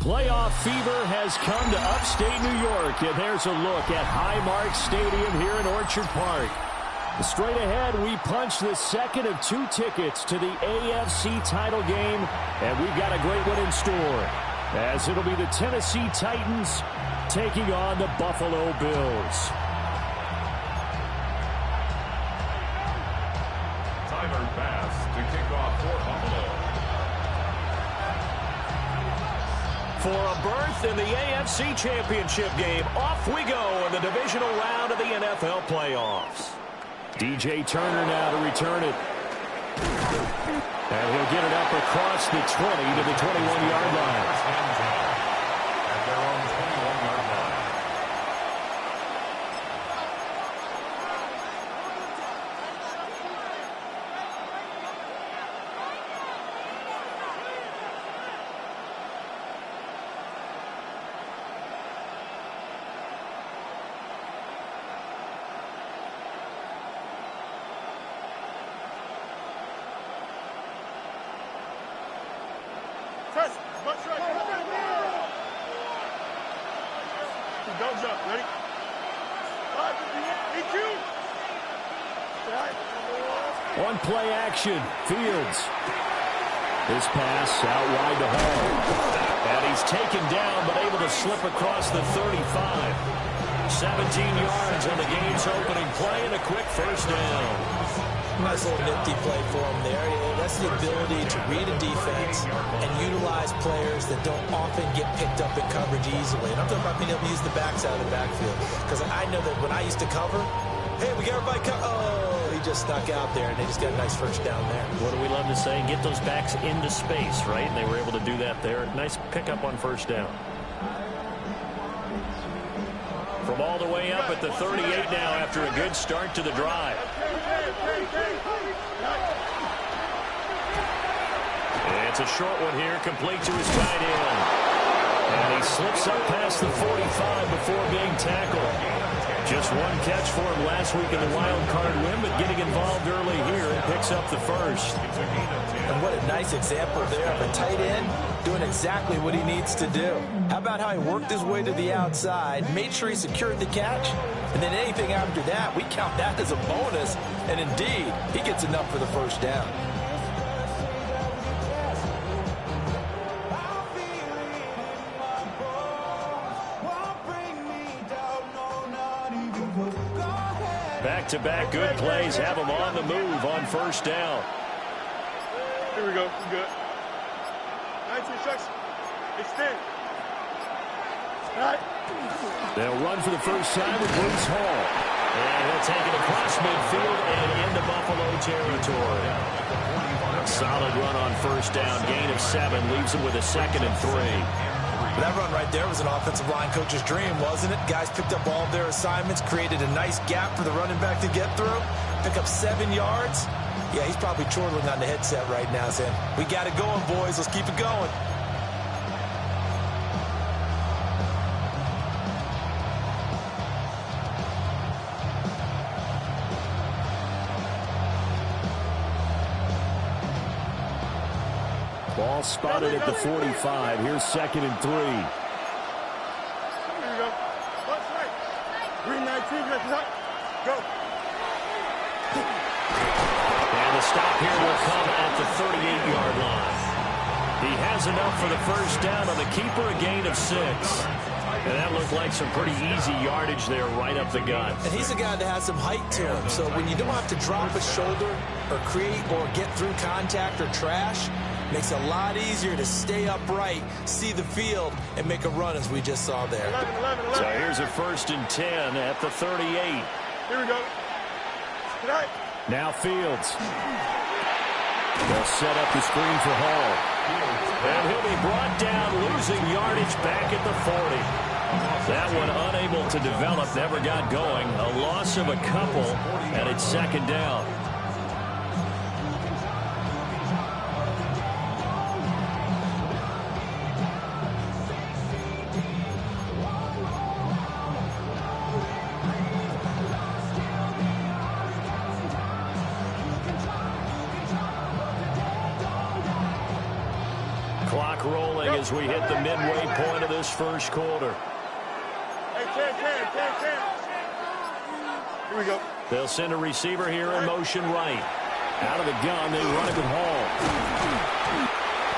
Playoff fever has come to upstate New York, and there's a look at Highmark Stadium here in Orchard Park. Straight ahead, we punch the second of 2 tickets to the AFC title game, and we've got a great one in store, as it'll be the Tennessee Titans taking on the Buffalo Bills. Tyler Bass to kick off for Buffalo. For a berth in the AFC Championship game, off we go in the divisional round of the NFL playoffs. DJ Turner now to return it. And he'll get it up across the 20 to the 21-yard line. At their own 21-yard line. Don't jump. Ready? One play action. Fields. This pass out wide to Hall. And he's taken down but able to slip across the 35. 17 yards on the game's opening play and a quick first down. Nice little nifty play for him there. That's the ability to read a defense and utilize players that don't often get picked up in coverage easily. And I'm talking about being able to use the backside of the backfield. Because I know that when I used to cover, hey, we got everybody oh, he just stuck out there, and they just got a nice first down there. What do we love to say? Get those backs into space, right? And they were able to do that there. Nice pickup on first down. From all the way up at the 38 now after a good start to the drive. It's a short one here, complete to his tight end. And he slips up past the 45 before being tackled. Just one catch for him last week in the wild card win, but getting involved early here and picks up the first. And what a nice example there of a tight end doing exactly what he needs to do. How about how he worked his way to the outside, made sure he secured the catch, and then anything after that, we count that as a bonus. And indeed, he gets enough for the first down. Back-to-back good plays have him on the move on first down. Here we go. We're good. 19 shots. Extend. All right. They'll run for the first time with Breece Hall. And he'll take it across midfield and into Buffalo territory. A solid run on first down. Gain of 7 leaves him with a 2nd and 3. That run right there was an offensive line coach's dream, wasn't it? Guys picked up all of their assignments, created a nice gap for the running back to get through, pick up 7 yards. Yeah, he's probably chortling on the headset right now saying, we got it going, boys. Let's keep it going. Ball spotted at the 45. Here's 2nd and 3. Here we go. Left, right. Green 19. Go. And the stop here will come at the 38-yard line. He has enough for the first down on the keeper, a gain of 6. And that looked like some pretty easy yardage there right up the gut. And he's a guy that has some height to him. So when you don't have to drop a shoulder or create or get through contact or trash, makes it a lot easier to stay upright, see the field, and make a run as we just saw there. 11. So here's a 1st and 10 at the 38. Here we go. Good night. Now Fields. They'll set up the screen for Hall. And he'll be brought down, losing yardage back at the 40. That one unable to develop, never got going. A loss of a couple, and it's 2nd down. clock rolling as we hit the midway point of this first quarter. Hey, 10. Here we go. They'll send a receiver here in motion right. Out of the gun, they run it with Hall.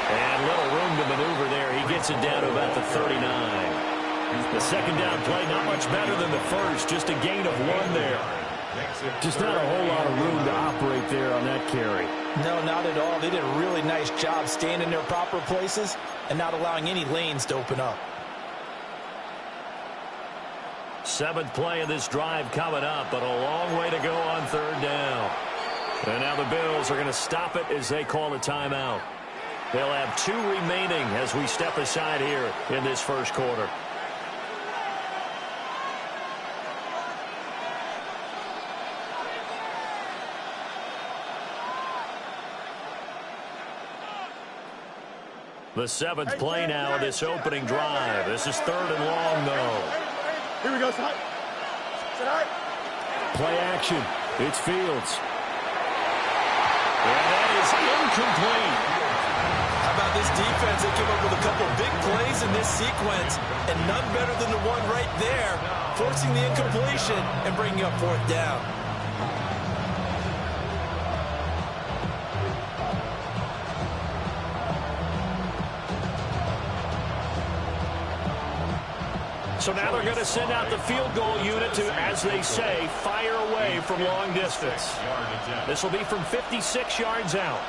And little room to maneuver there. He gets it down to about the 39. The second down play, not much better than the first. Just a gain of 1 there. Just not a whole lot of room to operate there on that carry. No, not at all. They did a really nice job staying in their proper places and not allowing any lanes to open up. 7th play of this drive coming up, but a long way to go on third down. And now the Bills are going to stop it as they call a timeout. They'll have 2 remaining as we step aside here in this first quarter. The 7th play now of this opening drive. This is 3rd and long, though. Here we go, Sit high. Play action. It's Fields. And that is incomplete. How about this defense? They came up with a couple big plays in this sequence, and none better than the one right there, forcing the incompletion and bringing up 4th down. So now they're going to send out the field goal unit to, as they say, fire away from long distance. This will be from 56 yards out.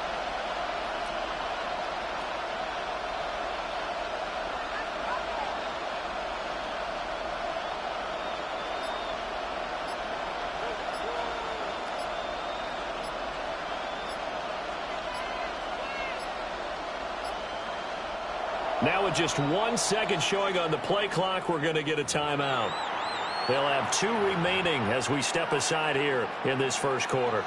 Now with just 1 second showing on the play clock, we're going to get a timeout. They'll have 2 remaining as we step aside here in this first quarter.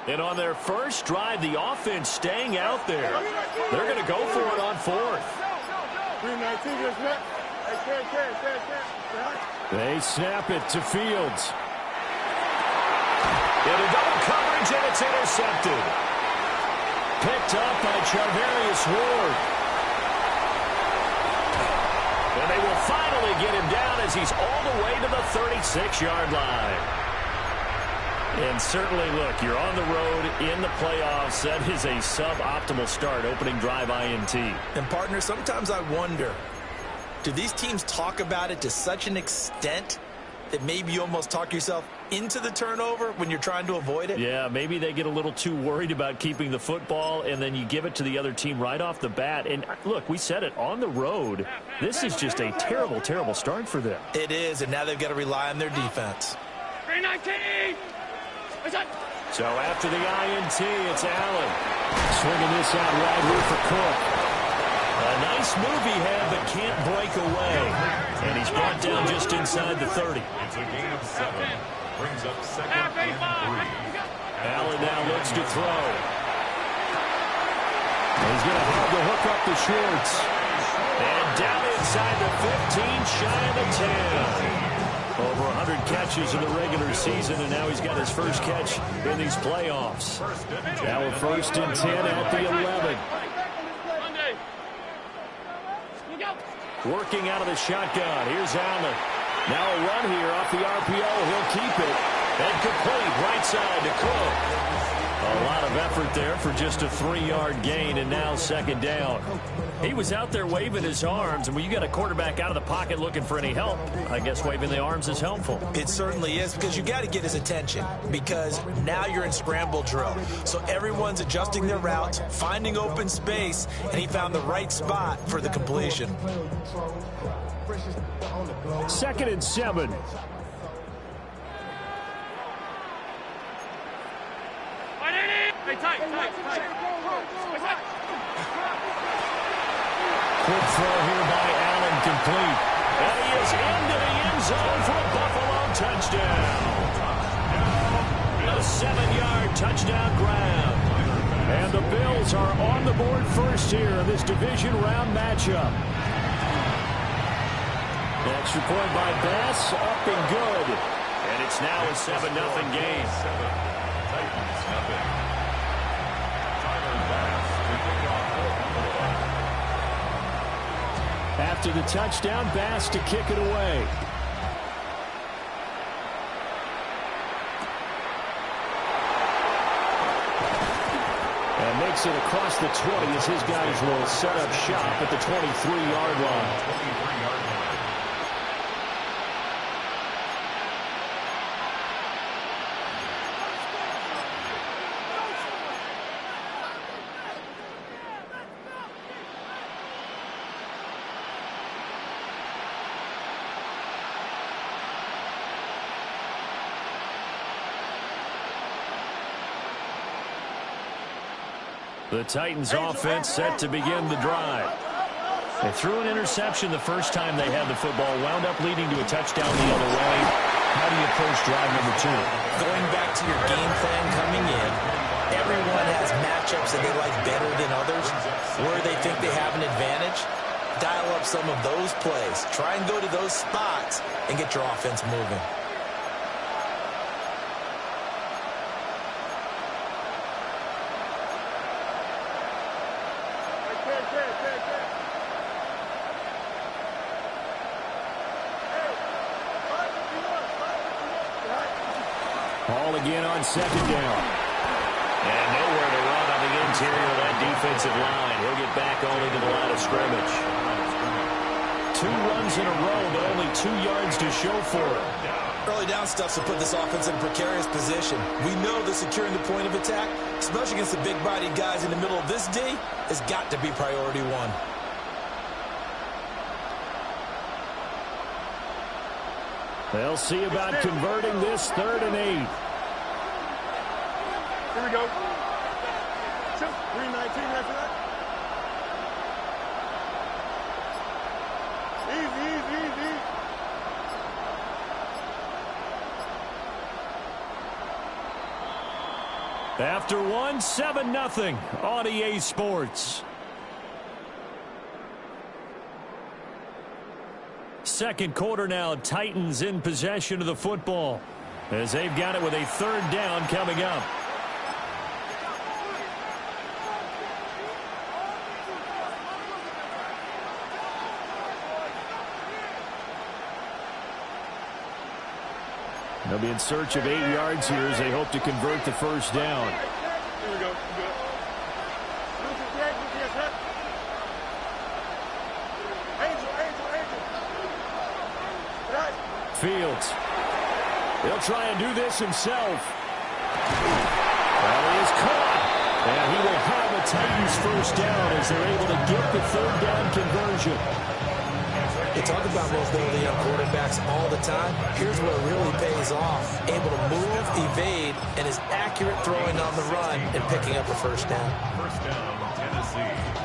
And on their first drive, the offense staying out there. They're going to go for it on 4th. 319, just net. Hey, They snap it to Fields. Into double coverage, and it's intercepted. Picked up by Charvarius Ward. And they will finally get him down as he's all the way to the 36-yard line. And certainly, look, you're on the road in the playoffs. That is a suboptimal start, opening drive INT. And, partner, sometimes I wonder, do these teams talk about it to such an extent that maybe you almost talk yourself into the turnover when you're trying to avoid it? Yeah, maybe they get a little too worried about keeping the football, and then you give it to the other team right off the bat. And, look, we said it, on the road, this is just a terrible, terrible start for them. It is, and now they've got to rely on their defense. 319! So after the INT, it's Allen. Swinging this out wide here for Cook. A nice move he had, but can't break away. And he's brought down just inside the 30. It's a gain of 7. Brings up 2nd and 3. Allen now looks to throw. He's going to have to hook up the shorts. And down inside the 15, shy of the 10. Over 100 catches in the regular season, and now he's got his first catch in these playoffs. Now a 1st and 10 at the 11. Working out of the shotgun. Here's Allen. Now a run here off the RPO. He'll keep it. And complete right side to Cook. A lot of effort there for just a 3-yard gain, and now 2nd down. He was out there waving his arms, and when you got a quarterback out of the pocket looking for any help, I guess waving the arms is helpful. It certainly is, because you got to get his attention, because now you're in scramble drill. So everyone's adjusting their routes, finding open space, and he found the right spot for the completion. 2nd and 7. Quick throw here by Allen, complete. And he is into the end zone for a Buffalo touchdown. A 7-yard touchdown grab. And the Bills are on the board first here in this division round matchup. Extra point by Bass, up and good. And it's now a 7-0 game. Titans, nothing. Tyler Bass to kick off. After the touchdown, Bass to kick it away. And makes it across the 20 as his guys will set up shop at the 23-yard line. 23-yard line. The Titans offense set to begin the drive. They threw an interception the first time they had the football, wound up leading to a touchdown the other way. How do you approach drive number 2? Going back to your game plan coming in, everyone has matchups that they like better than others. Where they think they have an advantage, dial up some of those plays. Try and go to those spots and get your offense moving. Ball again on second down. And nowhere to run on the interior of that defensive line. He'll get back only to the line of scrimmage. 2 runs in a row, but only 2 yards to show for it. Early down stuff to put this offense in a precarious position. We know that securing the point of attack, especially against the big-bodied guys in the middle of this D, has got to be priority 1. They'll see about converting this 3rd and 8. Here we go. 319 after that. Easy. After 1, 7-0 on EA Sports. Second quarter now, Titans in possession of the football as they've got it with a 3rd down coming up. They'll be in search of 8 yards here as they hope to convert the 1st down. Here we go. Good. Fields. He'll try and do this himself. Well, he is caught. And he will have a Titans 1st down as they're able to get the 3rd down conversion. They talk about mobility on quarterbacks all the time. Here's where it really pays off. Able to move, evade, and is accurate throwing on the run and picking up a 1st down. 1st down, Tennessee.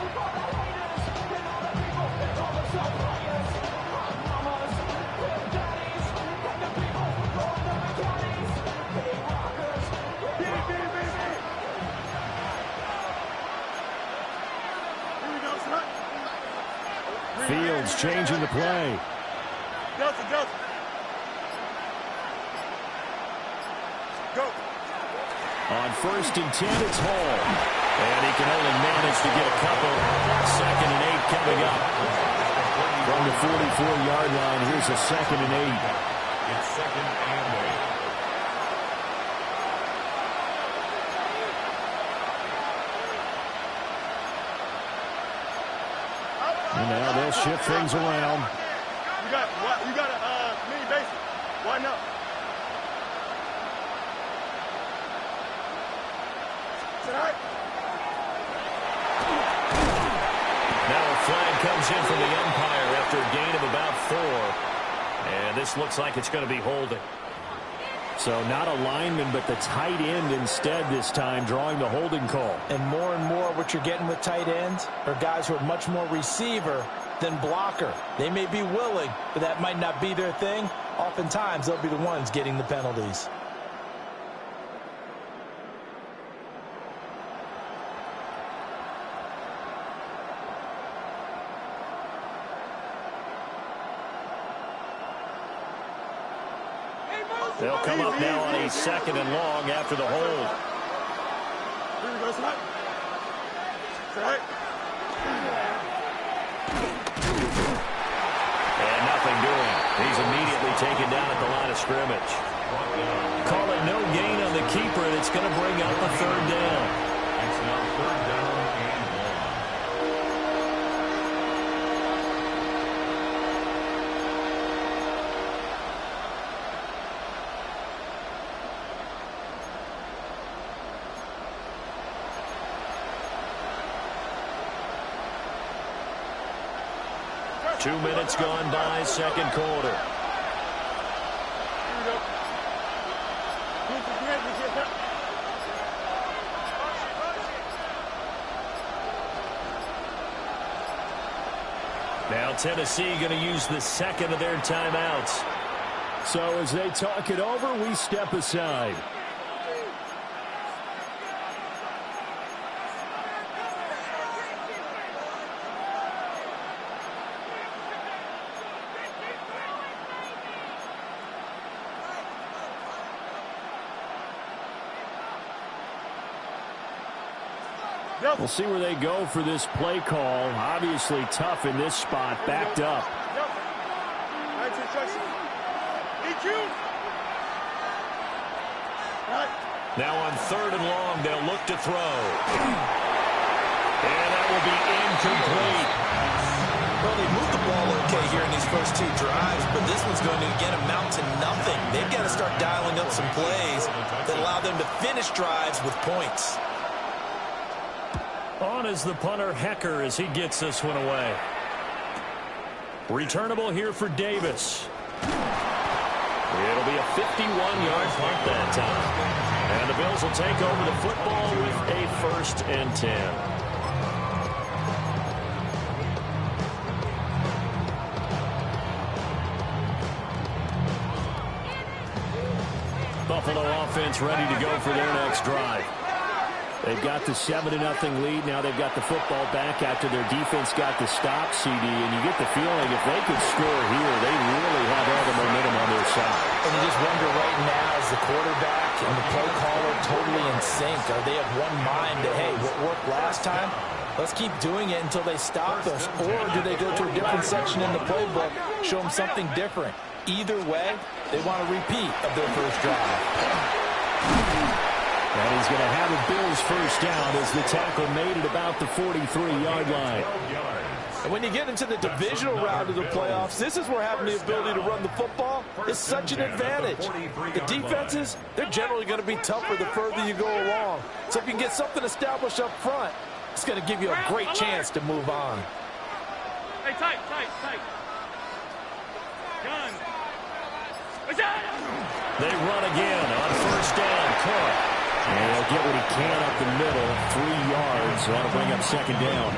Fields changing the play. Delta. Go. On 1st and 10, it's Hall. And he can only manage to get a couple. 2nd and 8 coming up. From the 44-yard line, here's a 2nd and 8. It's 2nd and 8. And now they'll shift things around. You got a mini basic. Why not? Tonight. Now a flag comes in from the umpire after a gain of about 4. And this looks like it's going to be holding. So not a lineman, but the tight end instead this time, drawing the holding call. And more what you're getting with tight ends are guys who are much more receiver than blocker. They may be willing, but that might not be their thing. Oftentimes, they'll be the ones getting the penalties. They'll come up now on a 2nd and long after the hold. And nothing doing. He's immediately taken down at the line of scrimmage. Call it no gain on the keeper, and it's going to bring up a 3rd down. It's now 3rd down and 2 minutes gone by, 2nd quarter. Now Tennessee going to use the 2nd of their timeouts. So as they talk it over, we step aside. We'll see where they go for this play call. Obviously tough in this spot, backed up. Now on 3rd and long, they'll look to throw. And that will be incomplete. Well, they moved the ball okay here in these first 2 drives, but this one's going to, again, amount to nothing. They've got to start dialing up some plays that allow them to finish drives with points. On is the punter, Hecker, as he gets this one away. Returnable here for Davis. It'll be a 51-yard punt that time. And the Bills will take over the football with a 1st and 10. Buffalo offense ready to go for their next drive. They've got the 7-0 lead. Now they've got the football back after their defense got the stop, CD. And you get the feeling if they could score here, they really have all the momentum on their side. And you just wonder right now, is the quarterback and the play caller totally in sync? Are they of one mind that, hey, what worked last time, let's keep doing it until they stop us? Or do they go to a different section in the playbook, show them something different? Either way, they want a repeat of their first drive. And he's going to have a Bills first down as the tackle made at about the 43-yard line. And when you get into the divisional round of the playoffs, this is where having the ability to run the football is such an advantage. The defenses, they're generally going to be tougher the further you go along. So if you can get something established up front, it's going to give you a great chance to move on. Hey, tight. Gun. They run again on 1st down. Clark. And he'll get what he can up the middle. 3 yards. So that'll bring up 2nd down.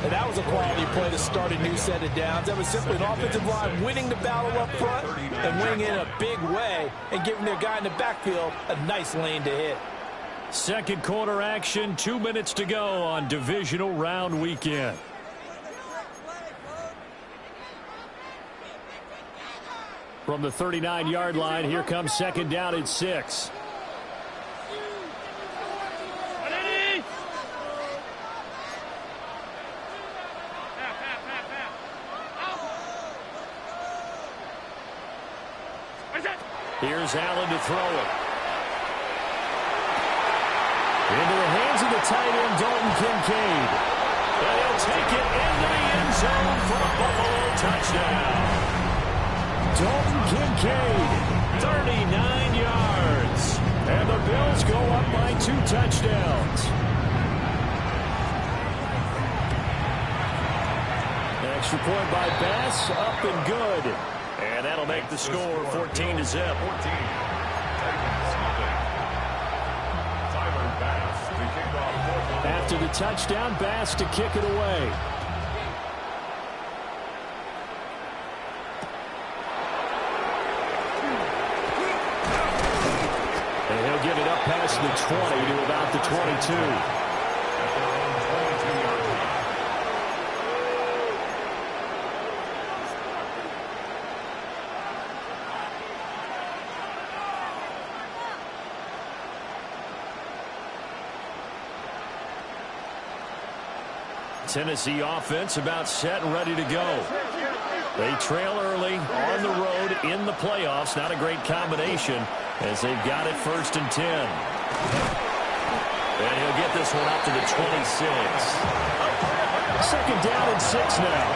And that was a quality play to start a new set of downs. That was simply an offensive line winning the battle up front and winning in a big way and giving their guy in the backfield a nice lane to hit. 2nd quarter action. 2 minutes to go on divisional round weekend. From the 39-yard line, here comes 2nd down at 6. Here's Allen to throw it. Into the hands of the tight end, Dalton Kincaid. And he'll take it into the end zone for a Buffalo touchdown. Dalton Kincaid, 39 yards. And the Bills go up by 2 touchdowns. Extra point by Bass, up and good. And that'll make the score 14-0. to the touchdown. Bass to kick it away. And he'll give it up past the 20 to about the 22. Tennessee offense about set and ready to go. They trail early on the road in the playoffs. Not a great combination as they've got it 1st and 10. And he'll get this one up to the 26. 2nd down and 6 now.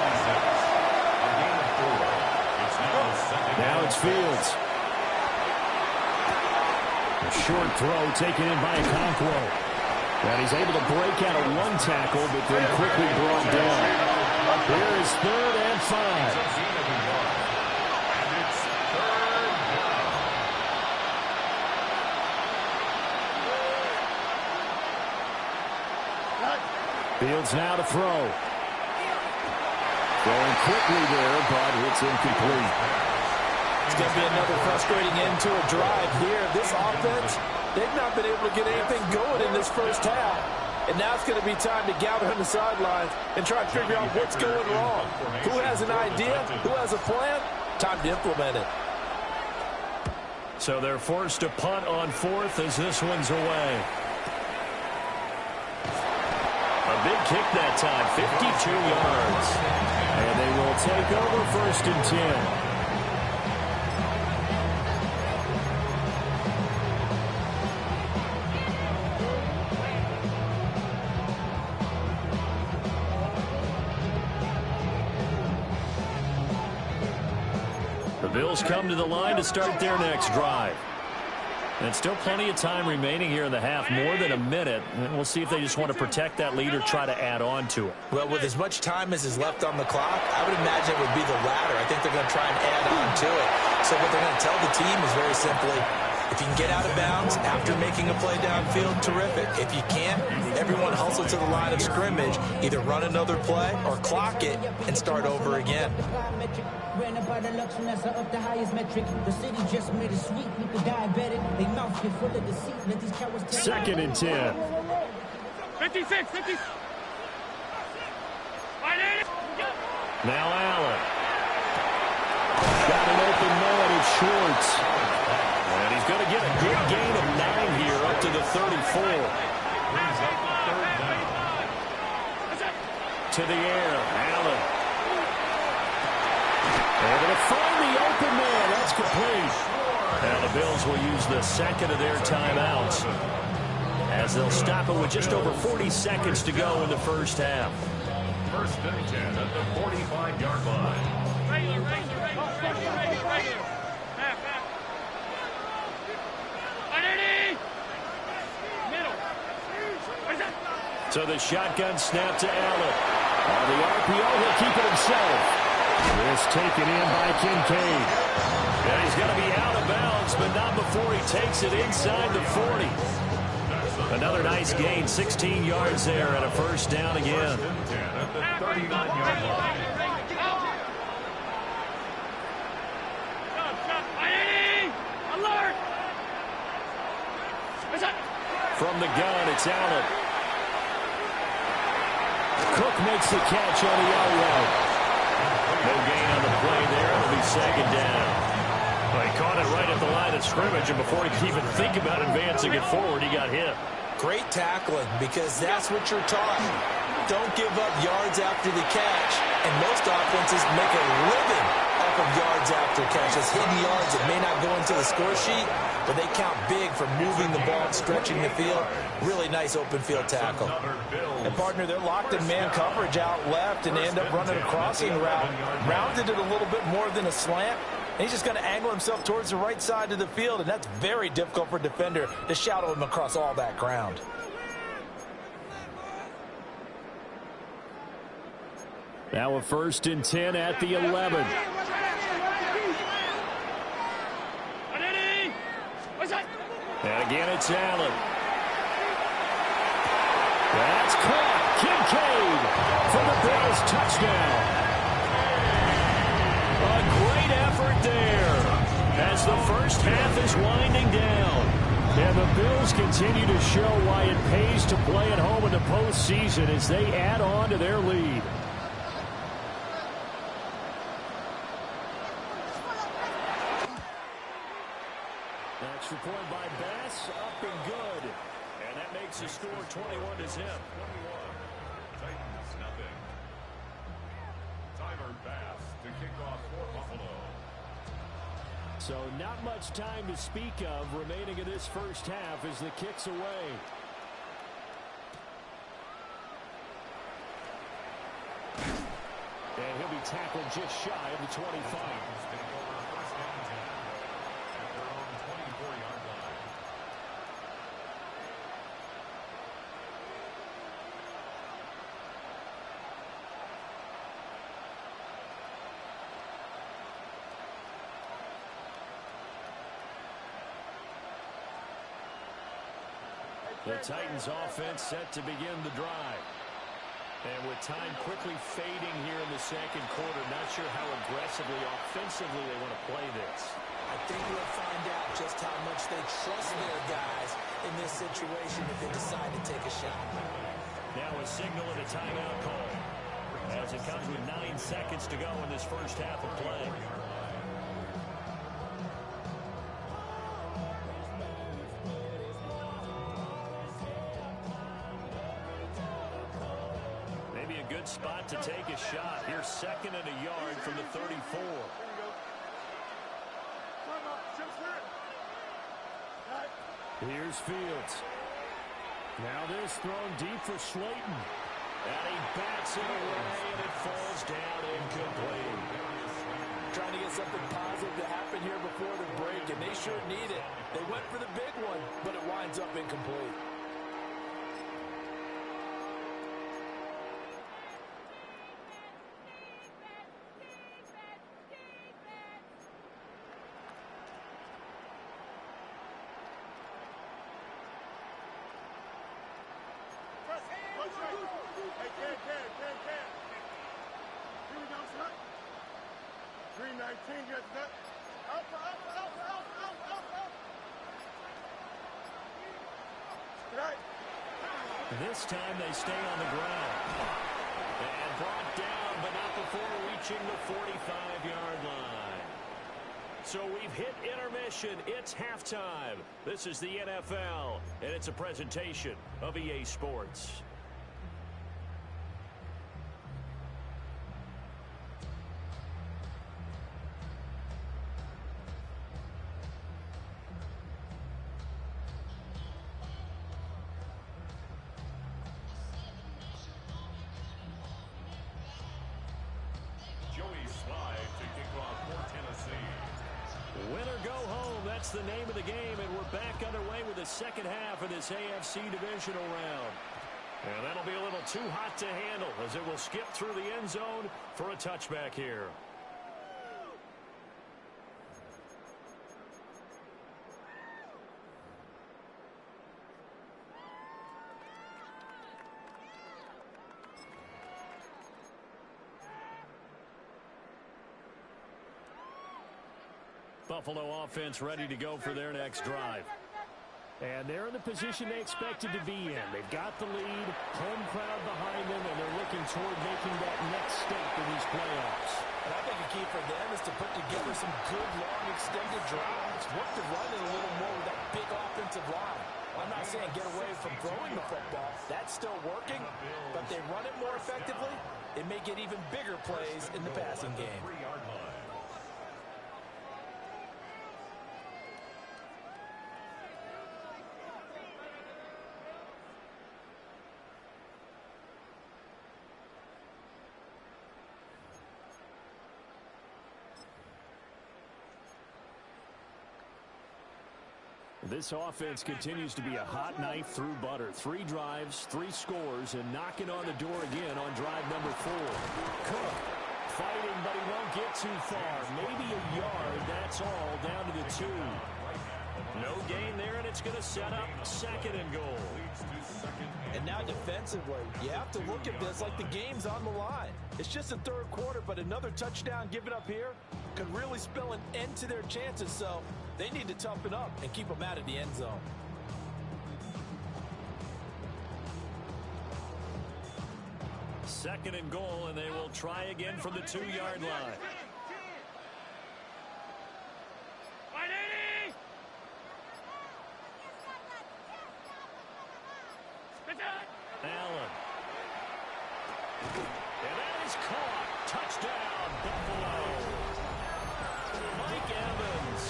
Now it's Fields. A short throw taken in by Okonkwo. And he's able to break out of one tackle, but then quickly brought down. Here is 3rd and 5. Fields now to throw. Throwing quickly there, but it's incomplete. It's going to be another frustrating end to a drive here. This offense, they've not been able to get anything going in this first half. And now it's going to be time to gather on the sidelines and try to figure out what's going wrong. Who has an idea? Who has a plan? Time to implement it. So they're forced to punt on 4th as this one's away. A big kick that time, 52 yards. And they will take over 1st and 10. The Bills come to the line to start their next drive. And still plenty of time remaining here in the half, more than a minute. And we'll see if they just want to protect that lead or try to add on to it. Well, with as much time as is left on the clock, I would imagine it would be the latter. I think they're going to try and add on to it. So what they're going to tell the team is very simply, if you can get out of bounds after making a play downfield, terrific. If you can't, everyone hustle to the line of scrimmage, either run another play or clock it and start over again. 2nd and 10. 56, 50. Now Allen. Got an open man, it's Schwartz. And he's going to get a good gain of 9 here up to the 34. To the air, Allen. They're going to find the open man. That's complete. Now the Bills will use the 2nd of their timeouts as they'll stop it with just over 40 seconds to go in the first half. 1st and 10 at the 45-yard line. Regular. So the shotgun snap to Allen. On the RPO, he'll keep it himself. This taken in by Kincaid. And he's going to be out of bounds, but not before he takes it inside the 40. Another nice gain, 16 yards there, and a 1st down again. At the 39-yard line. From the gun, it's Allen. Cook makes the catch on the outright. No gain on the play there. It'll be 2nd down. Well, he caught it right at the line of scrimmage, and before he could even think about advancing it forward, he got hit. Great tackling, because that's what you're taught. Don't give up yards after the catch. And most offenses make a living off of yards after catches. Hidden yards that may not go into the score sheet, but they count big for moving the ball and stretching the field. Really nice open field tackle. And partner, they're locked in man coverage out left, and they end up running a crossing route. Rounded it a little bit more than a slant. And he's just going to angle himself towards the right side of the field, and that's very difficult for a defender to shadow him across all that ground. Now a 1st and 10 at the 11. And again, it's Allen. That's caught. Kincaid for the Bills touchdown. A great effort there as the first half is winding down. And the Bills continue to show why it pays to play at home in the postseason as they add on to their lead. Extra point by Bass, up and good. And that makes the score 21-0. 21. Titans nothing. Tyler Bass to kick off for Buffalo. So not much time to speak of remaining in this first half as the kick's away. And he'll be tackled just shy of the 25. The Titans offense set to begin the drive. And with time quickly fading here in the second quarter, not sure how aggressively, offensively they want to play this. I think we'll find out just how much they trust their guys in this situation if they decide to take a shot. Now a signal and a timeout call as it comes with 9 seconds to go in this first half of play. Spot to take a shot. Here's second and a yard from the 34. Here's Fields. Now this thrown deep for Slayton. And he bats it away, and it falls down incomplete. Trying to get something positive to happen here before the break, and they sure need it. They went for the big one, but it winds up incomplete. This time they stay on the ground. And brought down, but not before reaching the 45-yard line. So we've hit intermission. It's halftime. This is the NFL, and it's a presentation of EA Sports. That's the name of the game, and we're back underway with the second half of this AFC divisional round. And that'll be a little too hot to handle as it will skip through the end zone for a touchback here. Buffalo offense ready to go for their next drive. And they're in the position they expected to be in. They've got the lead, home crowd behind them, and they're looking toward making that next step in these playoffs. And I think the key for them is to put together some good, long, extended drives. Work the run in a little more with that big offensive line. I'm not saying get away from throwing the football. That's still working, but they run it more effectively. It may get even bigger plays in the passing game. This offense continues to be a hot knife through butter. 3 drives, 3 scores, and knocking on the door again on drive number 4. Cook fighting, but he won't get too far. Maybe a yard, that's all, down to the 2. No gain there, and it's going to set up 2nd and goal. And now defensively, you have to look at this like the game's on the line. It's just the 3rd quarter, but another touchdown given up here could really spell an end to their chances, so they need to toughen up and keep them out of the end zone. Second and goal, and they will try again from the 2-yard line. Allen. And that is caught. Touchdown, Buffalo. Mike Evans.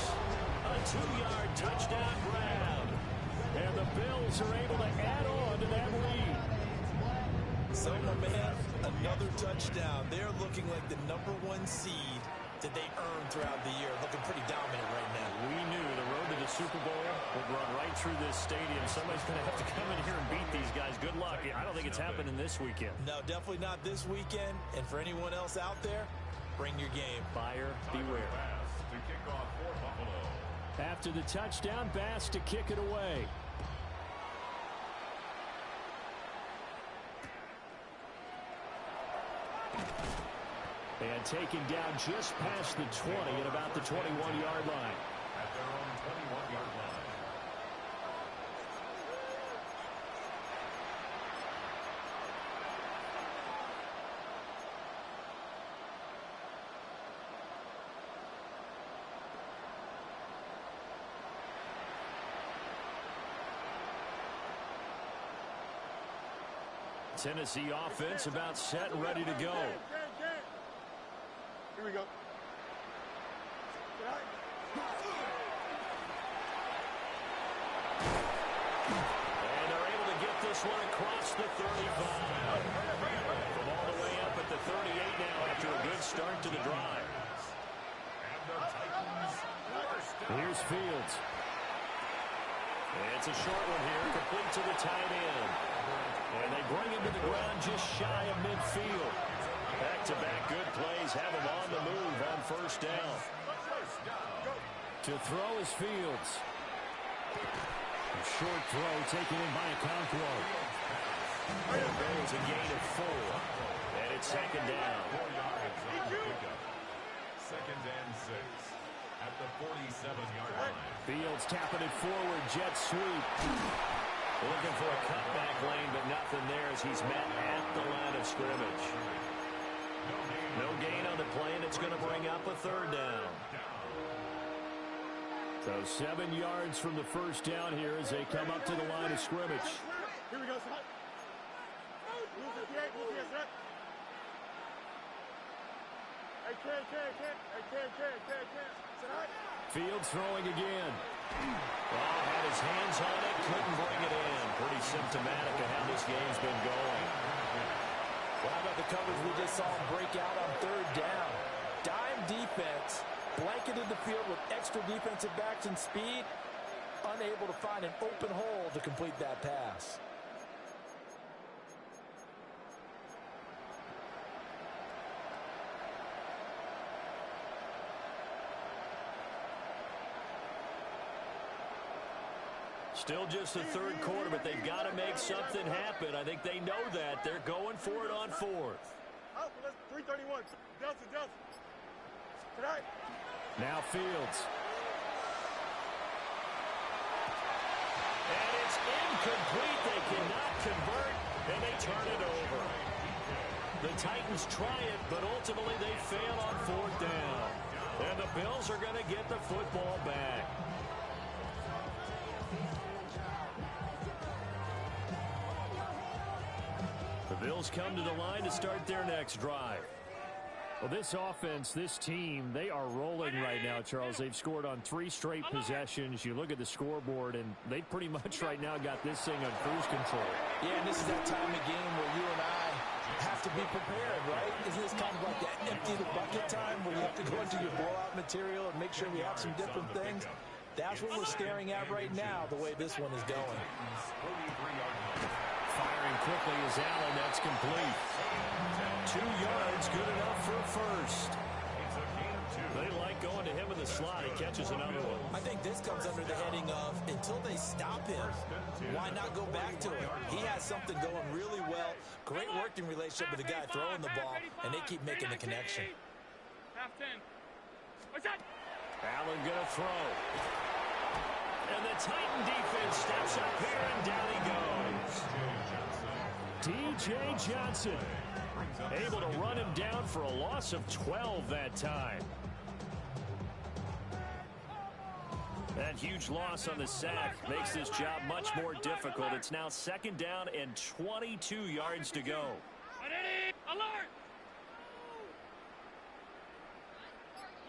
A 2-yard touchdown grab. And the Bills are able to add on to that lead. So, my man, another touchdown. They're looking like the #1 seed that they earned throughout the year. Looking pretty dominant right now. We knew the road to the Super Bowl would run right through this stadium. Somebody's going to have to come in here and beat these guys. Good luck. I don't think it's happening this weekend. No, definitely not this weekend. And for anyone else out there, bring your game. Buyer beware. To kick off for Buffalo. After the touchdown, Bass to kick it away. And taken down just past the 20 at about the 21-yard line. At their own 21-yard line. Tennessee offense about set and ready to go. Here we go. And they're able to get this one across the 35. From all the way up at the 38 now after a good start to the drive. Here's Fields. It's a short one here, complete to the tight end. And they bring him to the ground just shy of midfield. Back-to-back good plays have him on the move on 1st down. To throw is Fields. A short throw taken in by Okonkwo. There's a gain of 4. And it's 2nd down. 2nd and 6. At the 47-yard line. Fields tapping it forward, jet sweep. Looking for a cutback lane, but nothing there as he's met at the line of scrimmage. No gain on the play, and it's going to bring up a 3rd down. So 7 yards from the 1st down here as they come up to the line of scrimmage. Here we go, son. Fields throwing again. Oh, had his hands on it, couldn't bring it in. Pretty symptomatic of how this game's been going. Well, how about the coverage we just saw him break out on 3rd down? Dime defense, blanketed the field with extra defensive backs and speed, unable to find an open hole to complete that pass. Still just the 3rd quarter, but they've got to make something happen. I think they know that. They're going for it on 4th. 331. Delta. Tonight. Now Fields. And it's incomplete. They cannot convert, and they turn it over. The Titans try it, but ultimately they fail on 4th down. And the Bills are going to get the football back. The Bills come to the line to start their next drive. Well, this offense, this team, they are rolling right now, Charles. They've scored on 3 straight possessions. You look at the scoreboard, and they pretty much right now got this thing on cruise control. Yeah, and this is that time of game where you and I have to be prepared, right? Isn't this kind of like that empty the bucket time where you have to go into your blowout material and make sure we have some different things? That's what we're staring at right now, the way this one is going. Firing quickly is Allen. That's complete. 2 yards, good enough for a first. It's a gain of They like going to him in the slot. He catches another one. I think this comes under the heading of until they stop him, why not go back to him? He has something going really well. Great working relationship with the guy throwing the ball, and they keep making the connection. Half 10. What's that? Allen going to throw. And the Titan defense steps up here, and down he goes. D.J. Johnson able to run him down for a loss of 12 that time. That huge loss on the sack makes this job much more difficult. It's now 2nd down and 22 yards to go. Alert!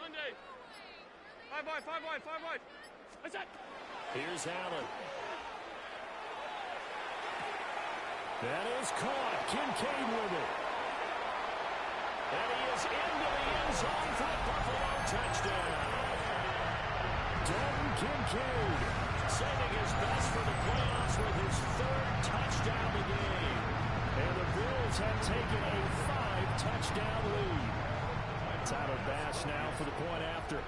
Monday. 5 wide, 5 wide, 5 wide. What's that? Here's Allen. That is caught. Kincaid with it. And he is into the end zone for a Buffalo touchdown. Dalton Kincaid saving his best for the playoffs with his 3rd touchdown of the game. And the Bills have taken a 5-touchdown lead. Tyler Bass now for the point after.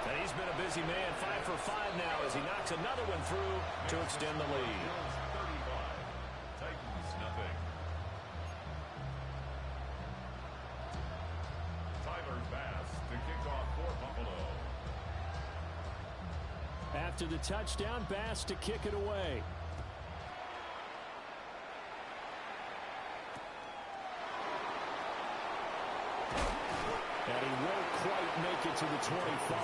And he's been a busy man, 5 for 5 now as he knocks another one through to extend the lead. Titans nothing. Tyler Bass to kick off for Buffalo. After the touchdown, Bass to kick it away. And he won't quite make it to the 25.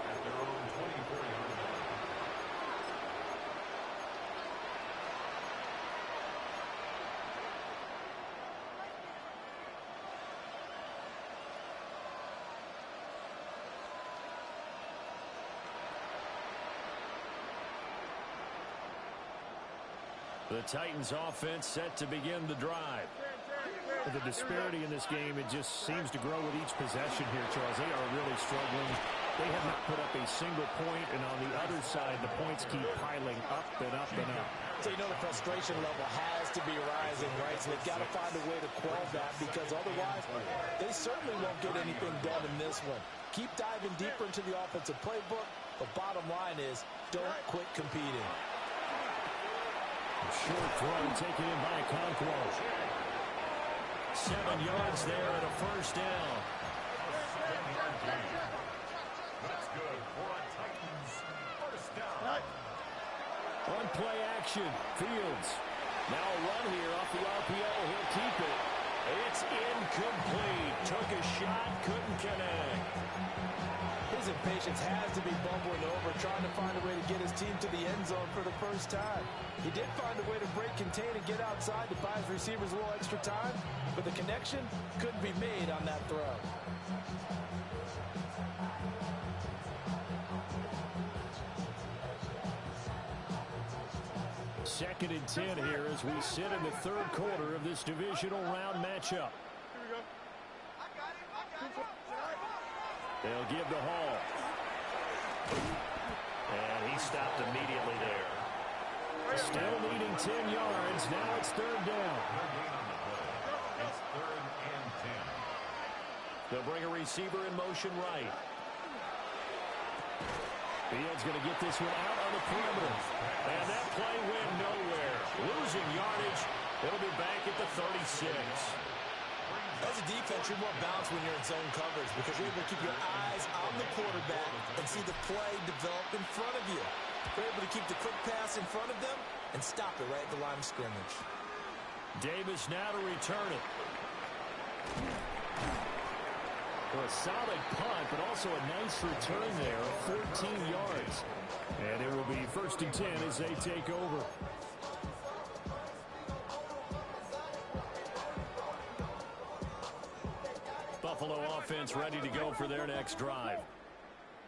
At their own 24-yard line. The Titans offense set to begin the drive. The disparity in this game, it just seems to grow with each possession here, Charles. They are really struggling. They have not put up a single point, and on the other side, the points keep piling up and up and up. So you know the frustration level has to be rising, right? So they've got to find a way to quell that because otherwise they certainly won't get anything done in this one. Keep diving deeper into the offensive playbook. The bottom line is don't quit competing. Short throw taken in by Okonkwo. 7 yards there and a 1st down. That's good for a Titans 1st down. On play action, Fields. Now a run here off the RPO. He'll keep it. It's incomplete. Took a shot, couldn't connect. His impatience has to be bubbling over, trying to find a way to get his team to the end zone for the first time. He did find a way to break contain and get outside to buy his receivers a little extra time, but the connection couldn't be made on that throw. Second and 10 here as we sit in the 3rd quarter of this divisional round matchup. Here we go. They'll give to Hall. And he stopped immediately there. Still needing 10 yards. Now it's 3rd down. It's 3rd and 10. They'll bring a receiver in motion right. Fields going to get this one out on the perimeter. And that play went nowhere. Losing yardage. It'll be back at the 36. As a defense, you're more balanced when you're in zone coverage because you're able to keep your eyes on the quarterback and see the play develop in front of you. You're able to keep the quick pass in front of them and stop it right at the line of scrimmage. Davis now to return it. For a solid punt, but also a nice return there, 14 yards. And it will be 1st and 10 as they take over. Buffalo offense ready to go for their next drive.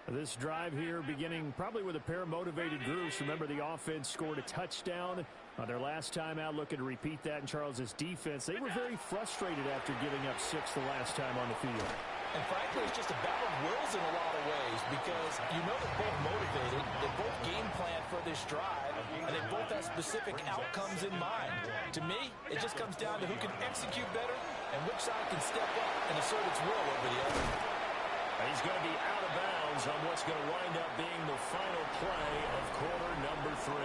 This drive here beginning probably with a pair of motivated groups. Remember, the offense scored a touchdown on their last time out. Looking to repeat that in Charles's defense. They were very frustrated after giving up 6 the last time on the field. And frankly, it's just a battle of wills in a lot of ways because you know they're both motivated. They both game plan for this drive. and they both have specific outcomes in mind. To me, it just comes down to who can execute better and which side can step up and assert its will over the other. He's going to be out of bounds on what's going to wind up being the final play of quarter number 3.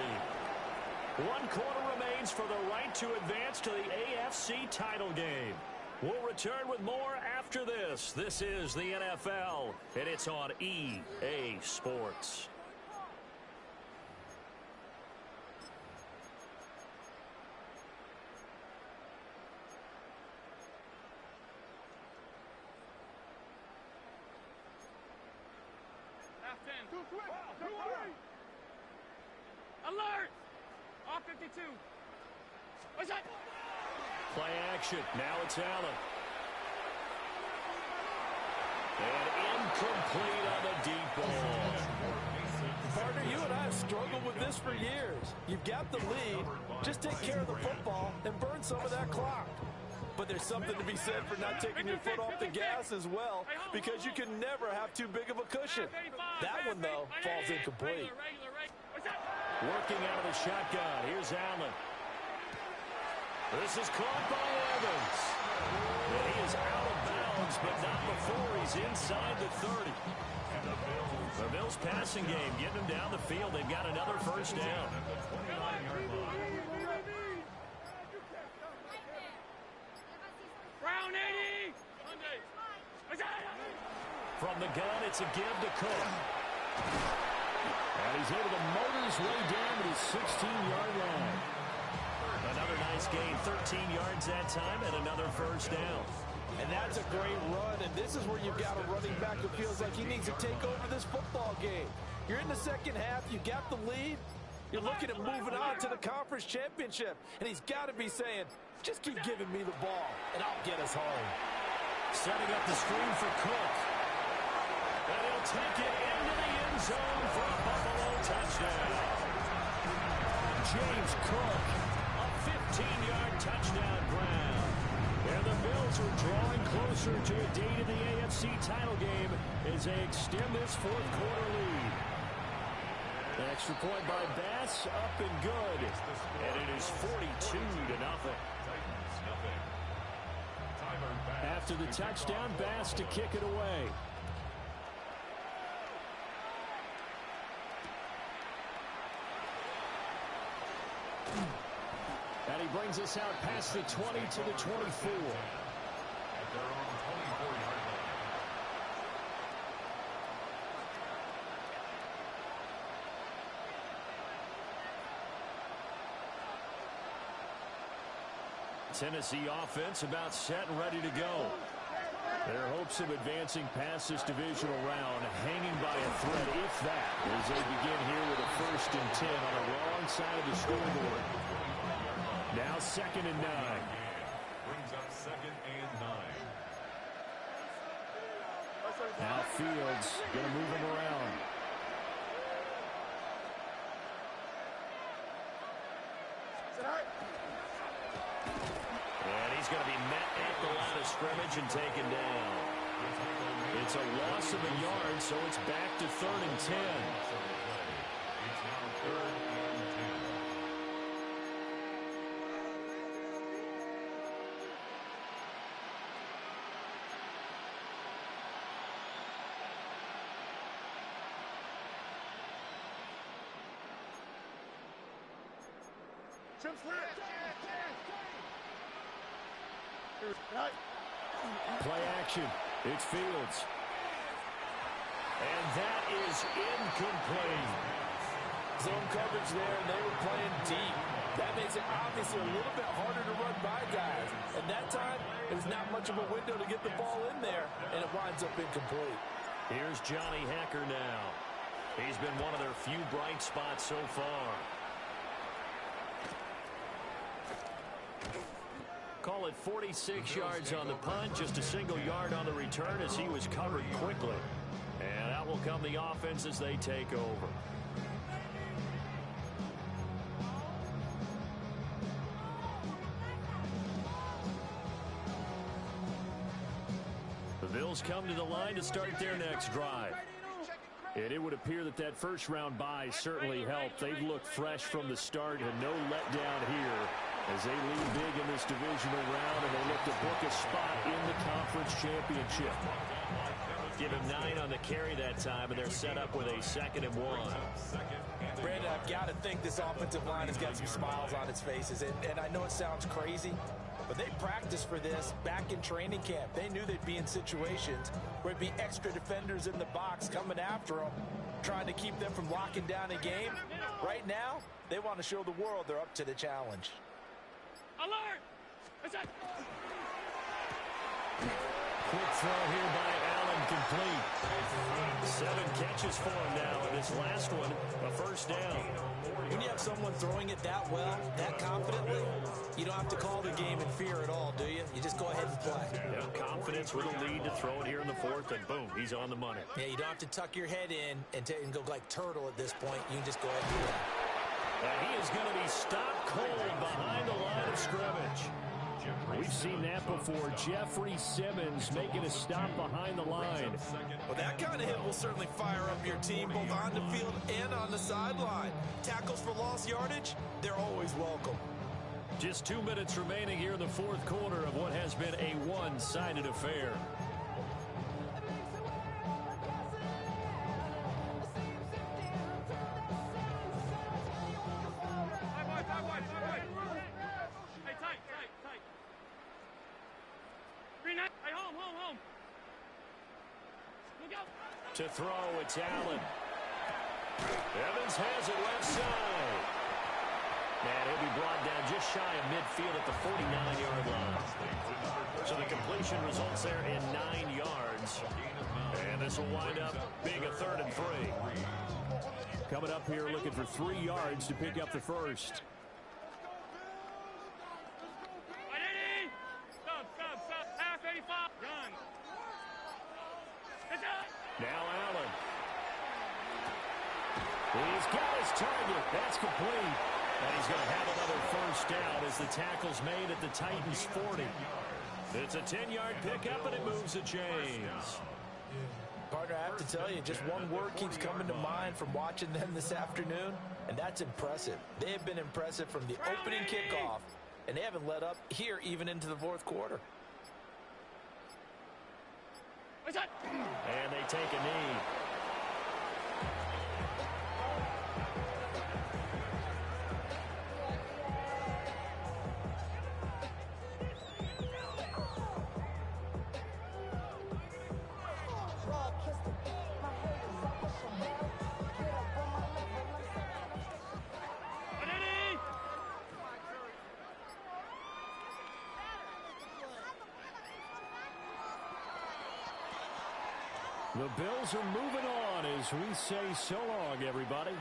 1 quarter remains for the right to advance to the AFC title game. We'll return with more after this. This is the NFL, and it's on EA Sports. Half 10. Too quick. Alert! Off 52. What's that? Play action. Now it's Allen. And incomplete on the deep ball. Partner, you and I have struggled with this for years. You've got the lead. Just take care of the football and burn some of that clock. But there's something to be said for not taking your foot off the gas as well, because you can never have too big of a cushion. That one, though, falls incomplete. Working out of the shotgun. Here's Allen. This is caught by Evans. And he is out of bounds, but not before he's inside the 30. The Bills passing game getting them down the field. They've got another first down. Brown 80. From the gun, it's a give to Cook. And he's able to motor his way down to his 16-yard line. Another nice gain, 13 yards that time, and another first down. And that's a great run, and this is where you've got a running back who feels like he needs to take over this football game. You're in the second half, you got the lead, you're looking at moving on to the conference championship, and he's got to be saying, just keep giving me the ball, and I'll get us home. Setting up the screen for Cook. And he'll take it into the end zone for a Buffalo touchdown. James Cook, a 15-yard touchdown grab. And the Bills are drawing closer to a date in the AFC title game as they extend this fourth quarter lead. The extra point by Bass, up and good. And it is 42-0. After the touchdown, Bass to kick it away. And he brings us out past the 20 to the 24. Tennessee offense about set and ready to go. Their hopes of advancing past this divisional round hanging by a thread, if that, as they begin here with a 1st and 10 on the wrong side of the scoreboard. Now 2nd and 9. Brings up 2nd and 9. Now Fields going to move him around. And he's going to be met at the line of scrimmage and taken down. It's a loss of a yard, so it's back to 3rd and 10. It's now 3rd and 10. Play action. It's Fields. And that is incomplete. Zone coverage there, and they were playing deep. That makes it obviously a little bit harder to run by guys. And that time, there's not much of a window to get the ball in there, and it winds up incomplete. Here's Johnny Hekker now. He's been one of their few bright spots so far. Call it 46 yards on the punt, just a single yard on the return as he was covered quickly. And out will come the offense as they take over. The Bills come to the line to start their next drive. And it would appear that that first-round bye certainly helped. They've looked fresh from the start and no letdown here as they lead big in this divisional round, and they look to book a spot in the conference championship. Give him 9 on the carry that time, and they're set up with a 2nd and 1. Brandon, I've got to think this offensive line has got some smiles on its faces. And I know it sounds crazy, but they practiced for this back in training camp. They knew they'd be in situations where there'd be extra defenders in the box coming after them, trying to keep them from locking down a game. Right now, they want to show the world they're up to the challenge. Alert! Quick throw here by Allen, complete. 7 catches for him now, and this last one, a first down. When you have someone throwing it that well, that confidently, you don't have to call the game in fear at all, do you? You just go ahead and play. Yeah, confidence with a lead to throw it here in the 4th, and boom, he's on the money. Yeah, you don't have to tuck your head in and go like turtle at this point. You can just go ahead and do that. And he is going to be stopped cold behind the line of scrimmage. We've seen that before. Jeffrey Simmons making a stop behind the line. Well, that kind of hit will certainly fire up your team both on the field and on the sideline. Tackles for lost yardage, they're always welcome. Just 2 minutes remaining here in the 4th quarter of what has been a one-sided affair. To throw, it's Allen. Evans has it left side. And he'll be brought down just shy of midfield at the 49-yard line. So the completion results there in 9 yards. And this will wind up being a 3rd and 3. Coming up here looking for 3 yards to pick up the first. Now Allen. He's got his target. That's complete. And he's going to have another first down as the tackle's made at the Titans' 40. It's a 10-yard pickup, and it moves the chains. Partner, I have to tell you, just one word keeps coming to mind from watching them this afternoon, and that's impressive. They have been impressive from the opening kickoff, and they haven't let up here even into the 4th quarter. And they take a knee. The Bills are moving on as we say so long, everybody.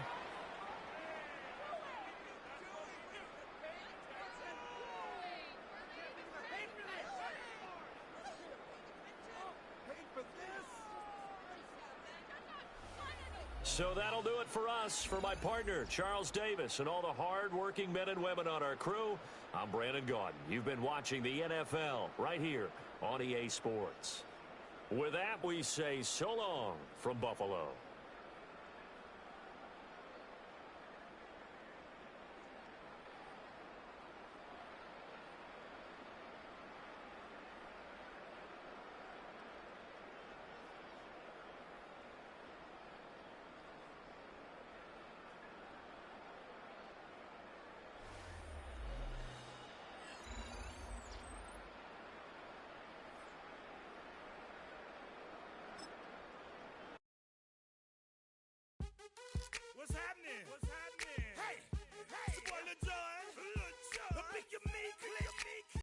So that'll do it for us. For my partner, Charles Davis, and all the hard-working men and women on our crew, I'm Brandon Gaudin. You've been watching the NFL right here on EA Sports. With that, we say so long from Buffalo. What's happening? Hey, it's your boy Lil Jon. Pick your meat, click.